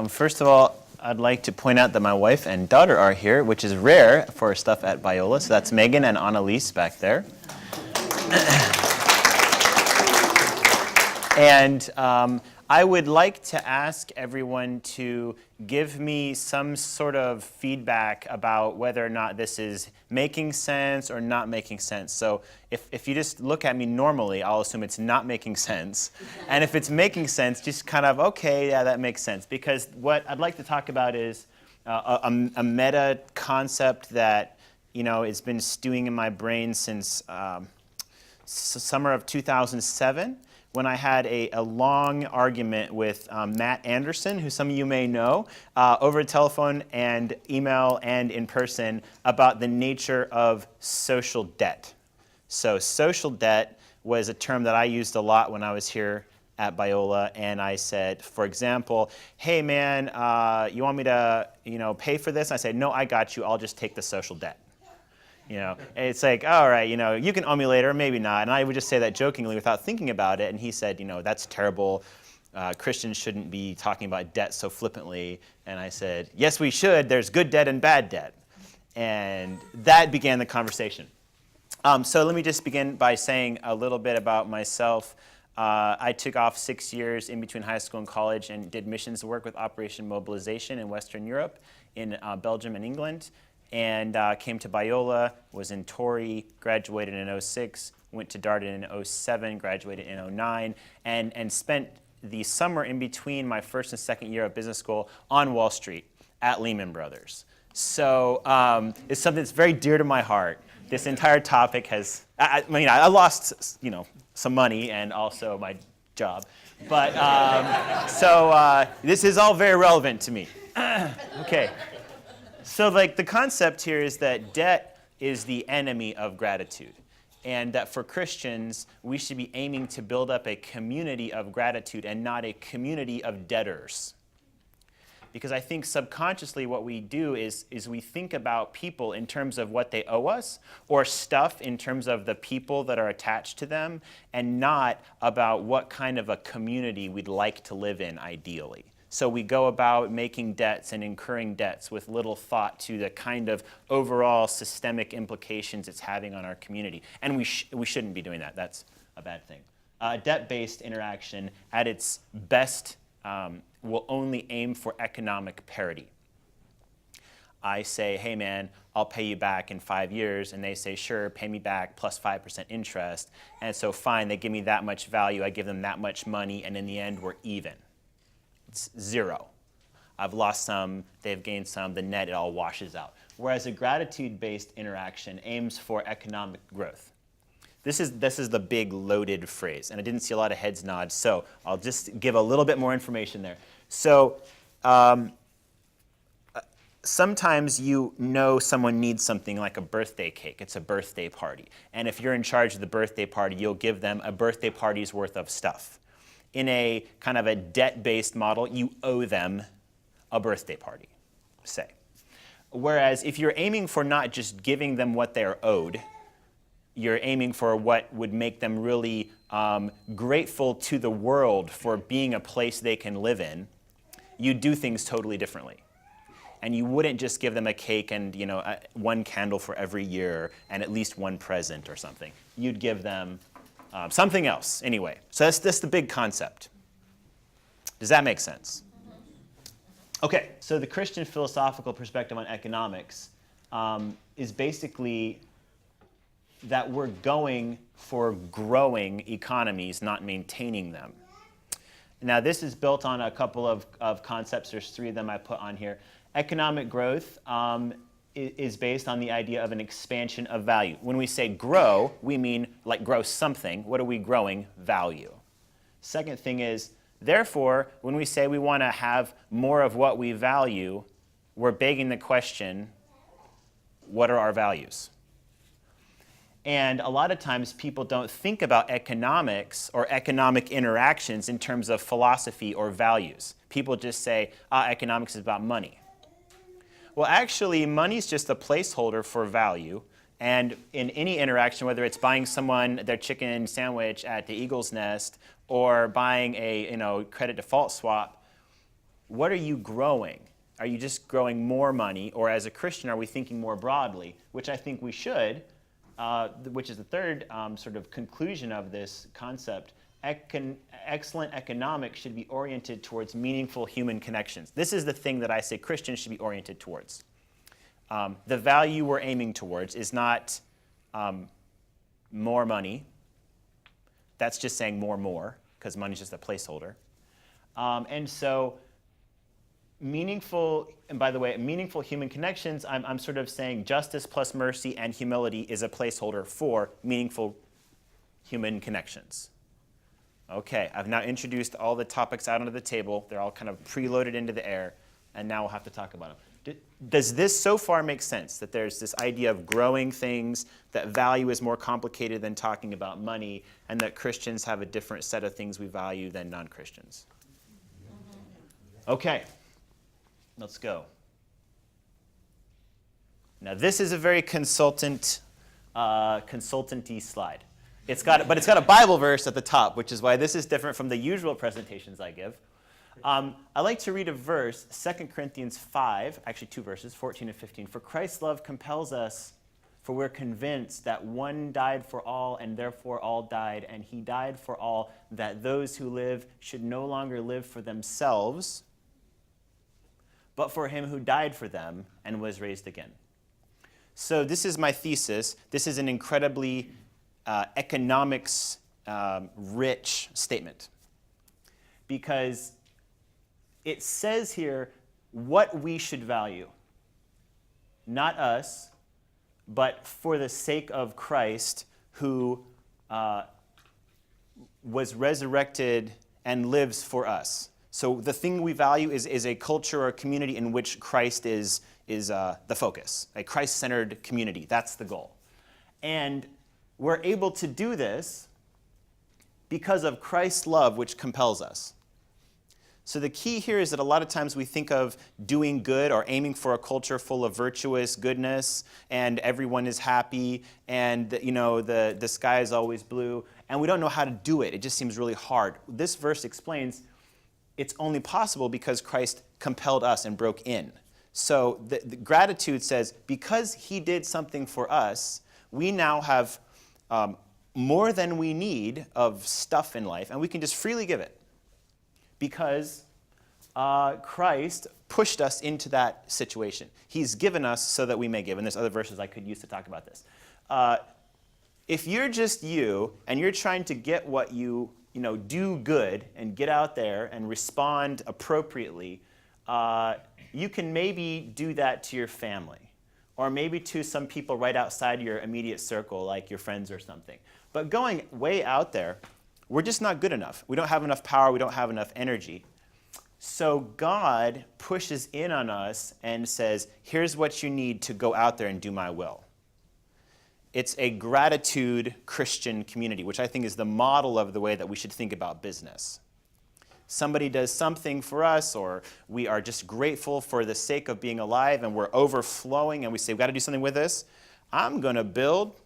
First of all, I'd like to point out that my wife and daughter are here, which is rare for stuff at Biola. So that's Megan and Annalise back there. And I would like to ask everyone to give me some sort of feedback about whether or not this is making sense or not making sense. So if you just look at me normally, I'll assume it's not making sense. And if it's making sense, just kind of, okay, yeah, that makes sense. Because what I'd like to talk about is a meta concept that, has been stewing in my brain since summer of 2007. When I had a long argument with Matt Anderson, who some of you may know, over telephone and email and in person about the nature of social debt. So social debt was a term that I used a lot when I was here at Biola, and I said, for example, hey man, you want me to pay for this? I said, no, I got you, I'll just take the social debt. It's like, all right, you can owe me later, maybe not. And I would just say that jokingly without thinking about it. And he said, that's terrible. Christians shouldn't be talking about debt so flippantly. And I said, yes, we should. There's good debt and bad debt. And that began the conversation. So let me just begin by saying a little bit about myself. I took off 6 years in between high school and college and did missions work with Operation Mobilization in Western Europe, in Belgium and England. And came to Biola, was in Torrey, graduated in 2006, went to Darden in 2007, graduated in 2009, and spent the summer in between my first and second year of business school on Wall Street at Lehman Brothers. So it's something that's very dear to my heart. This entire topic has, I lost some money and also my job. But this is all very relevant to me. Okay. So the concept here is that debt is the enemy of gratitude, and that for Christians, we should be aiming to build up a community of gratitude and not a community of debtors. Because I think subconsciously what we do is we think about people in terms of what they owe us, or stuff in terms of the people that are attached to them, and not about what kind of a community we'd like to live in ideally. So we go about making debts and incurring debts with little thought to the kind of overall systemic implications it's having on our community. And we shouldn't be doing that. That's a bad thing. Debt-based interaction at its best will only aim for economic parity. I say, hey man, I'll pay you back in 5 years. And they say, sure, pay me back plus 5% interest. And so fine, they give me that much value. I give them that much money. And in the end, we're even. It's zero. I've lost some, they've gained some, the net, it all washes out. Whereas a gratitude-based interaction aims for economic growth. This is the big loaded phrase, and I didn't see a lot of heads nod, so I'll just give a little bit more information there. So sometimes someone needs something like a birthday cake. It's a birthday party. And if you're in charge of the birthday party, you'll give them a birthday party's worth of stuff. In a kind of a debt-based model, you owe them a birthday party, say. Whereas if you're aiming for not just giving them what they're owed, you're aiming for what would make them really grateful to the world for being a place they can live in, you do things totally differently. And you wouldn't just give them a cake and one candle for every year and at least one present or something. You'd give them something else, anyway. So that's the big concept. Does that make sense? Okay, so the Christian philosophical perspective on economics is basically that we're going for growing economies, not maintaining them. Now, this is built on a couple of concepts. There's 3 of them I put on here. Economic growth is based on the idea of an expansion of value. When we say grow, we mean like grow something. What are we growing? Value. Second thing is, therefore, when we say we want to have more of what we value, we're begging the question, what are our values? And a lot of times people don't think about economics or economic interactions in terms of philosophy or values. People just say, economics is about money. Well, actually, money is just a placeholder for value. And in any interaction, whether it's buying someone their chicken sandwich at the Eagle's Nest or buying a credit default swap, what are you growing? Are you just growing more money? Or as a Christian, are we thinking more broadly? Which I think we should, which is the third sort of conclusion of this concept. Excellent economics should be oriented towards meaningful human connections. This is the thing that I say Christians should be oriented towards. The value we're aiming towards is not more money. That's just saying more, because money's just a placeholder. And so meaningful, and by the way, meaningful human connections, I'm sort of saying justice plus mercy and humility is a placeholder for meaningful human connections. Okay, I've now introduced all the topics out onto the table. They're all kind of preloaded into the air, and now we'll have to talk about them. Does this so far make sense, that there's this idea of growing things, that value is more complicated than talking about money, and that Christians have a different set of things we value than non-Christians? Okay, let's go. Now this is a very consultant-y slide. But it's got a Bible verse at the top, which is why this is different from the usual presentations I give. I like to read a verse, 2 Corinthians 5, actually 2 verses, 14 and 15. For Christ's love compels us, for we're convinced that one died for all, and therefore all died, and he died for all, that those who live should no longer live for themselves, but for him who died for them and was raised again. So this is my thesis. This is an incredibly economics rich statement, because it says here what we should value. Not us, but for the sake of Christ, who was resurrected and lives for us. So the thing we value is a culture or a community in which Christ is the focus, a Christ-centered community. That's the goal. And we're able to do this because of Christ's love, which compels us. So the key here is that a lot of times we think of doing good or aiming for a culture full of virtuous goodness and everyone is happy and the sky is always blue, and we don't know how to do it. It just seems really hard. This verse explains it's only possible because Christ compelled us and broke in. So the gratitude says, because he did something for us, we now have more than we need of stuff in life, and we can just freely give it. Because Christ pushed us into that situation. He's given us so that we may give. And there's other verses I could use to talk about this. If you're just you, and you're trying to get what you do good and get out there and respond appropriately, you can maybe do that to your family. Or maybe to some people right outside your immediate circle, like your friends or something. But going way out there, we're just not good enough. We don't have enough power. We don't have enough energy. So God pushes in on us and says, here's what you need to go out there and do my will. It's a gratitude Christian community, which I think is the model of the way that we should think about business. Somebody does something for us, or we are just grateful for the sake of being alive, and we're overflowing, and we say, we've got to do something with this. I'm going to build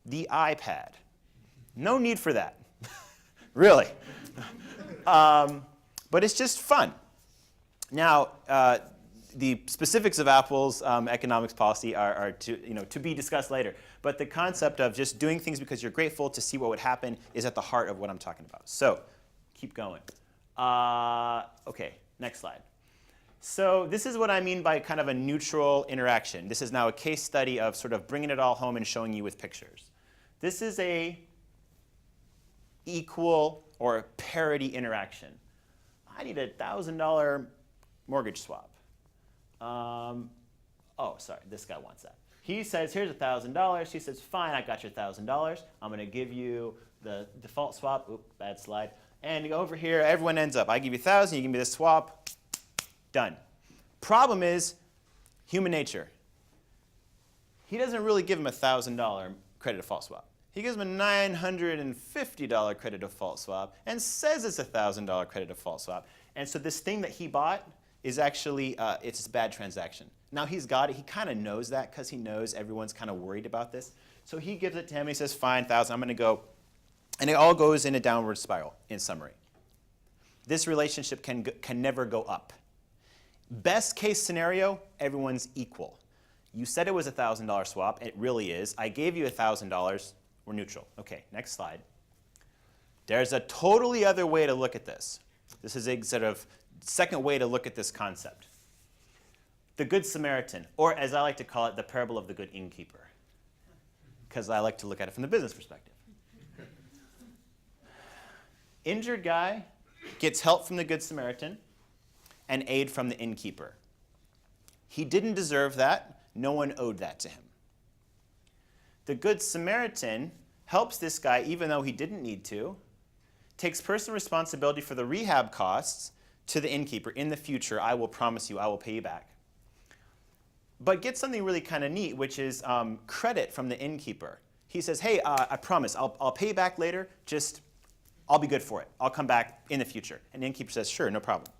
the iPad. No need for that. Really. But it's just fun. Now, the specifics of Apple's economics policy are to be discussed later. But the concept of just doing things because you're grateful to see what would happen is at the heart of what I'm talking about. So keep going. Okay, next slide. So this is what I mean by kind of a neutral interaction. This is now a case study of sort of bringing it all home and showing you with pictures. This is a equal or parity interaction. I need a $1,000 mortgage swap. Oh, sorry, this guy wants that. He says, here's $1,000. She says, fine, I got your $1,000. I'm going to give you the default swap. Oop, bad slide. And over here, everyone ends up. I give you 1,000, you give me this swap. Done. Problem is human nature. He doesn't really give him a $1,000 credit default swap. He gives him a $950 credit default swap and says it's a $1,000 credit default swap. And so this thing that he bought is actually, it's a bad transaction. Now he's got it. He kind of knows that because he knows everyone's kind of worried about this. So he gives it to him and he says, fine, 1,000, I'm going to go. And it all goes in a downward spiral, in summary. This relationship can never go up. Best case scenario, everyone's equal. You said it was a $1,000 swap. It really is. I gave you $1,000. We're neutral. Okay, next slide. There's a totally other way to look at this. This is a sort of second way to look at this concept. The Good Samaritan, or as I like to call it, the parable of the good innkeeper, because I like to look at it from the business perspective. Injured guy gets help from the Good Samaritan and aid from the innkeeper. He didn't deserve that. No one owed that to him. The Good Samaritan helps this guy even though he didn't need to, takes personal responsibility for the rehab costs to the innkeeper. In the future, I will promise you, I will pay you back. But gets something really kind of neat, which is credit from the innkeeper. He says, hey, I promise, I'll pay you back later, just I'll be good for it. I'll come back in the future. And the innkeeper says, sure, no problem.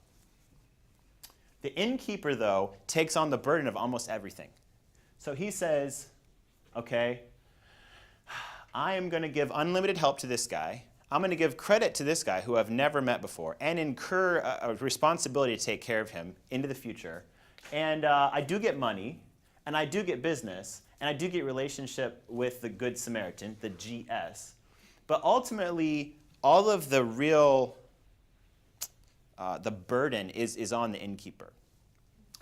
The innkeeper, though, takes on the burden of almost everything. So he says, okay, I am going to give unlimited help to this guy. I'm going to give credit to this guy who I've never met before and incur a responsibility to take care of him into the future. And I do get money, and I do get business, and I do get relationship with the Good Samaritan, the GS. But ultimately, all of the real, the burden is on the innkeeper.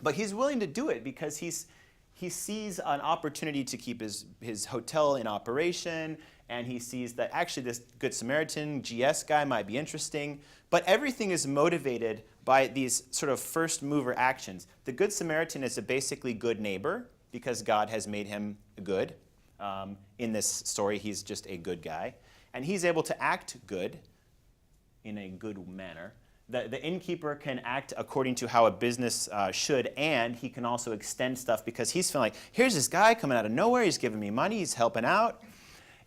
But he's willing to do it because he sees an opportunity to keep his hotel in operation, and he sees that actually this Good Samaritan GS guy might be interesting. But everything is motivated by these sort of first mover actions. The Good Samaritan is a basically good neighbor because God has made him good. In this story, he's just a good guy. And he's able to act good in a good manner. The innkeeper can act according to how a business should, and he can also extend stuff because he's feeling like, here's this guy coming out of nowhere, he's giving me money, he's helping out.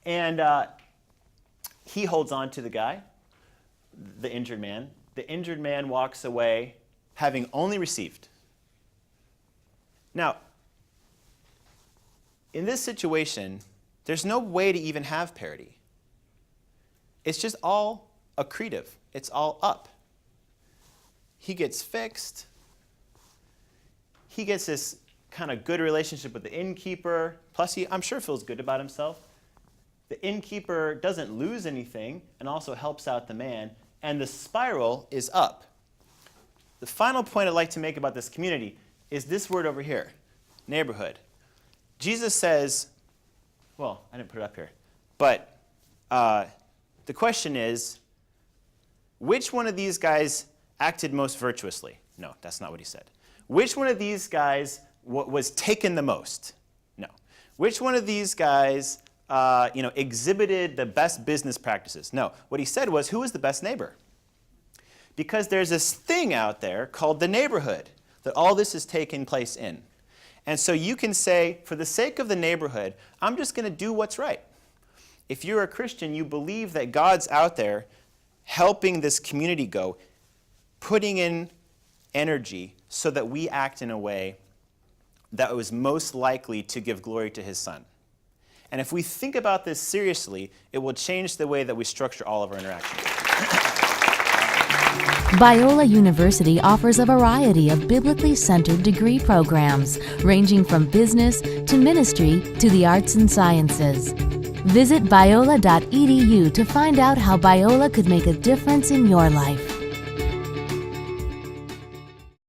And he holds on to the guy, the injured man. The injured man walks away having only received. Now, in this situation, there's no way to even have parity. It's just all accretive. It's all up. He gets fixed. He gets this kind of good relationship with the innkeeper. Plus, he, I'm sure, feels good about himself. The innkeeper doesn't lose anything and also helps out the man. And the spiral is up. The final point I'd like to make about this community is this word over here, neighborhood. Jesus says, well, I didn't put it up here, but the question is, which one of these guys acted most virtuously? No, that's not what he said. Which one of these guys was taken the most? No. Which one of these guys exhibited the best business practices? No. What he said was, who is the best neighbor? Because there's this thing out there called the neighborhood that all this is taking place in. And so you can say, for the sake of the neighborhood, I'm just going to do what's right. If you're a Christian, you believe that God's out there helping this community go, putting in energy so that we act in a way that was most likely to give glory to his Son. And if we think about this seriously, it will change the way that we structure all of our interactions. Biola University offers a variety of biblically centered degree programs, ranging from business to ministry to the arts and sciences. Visit biola.edu to find out how Biola could make a difference in your life.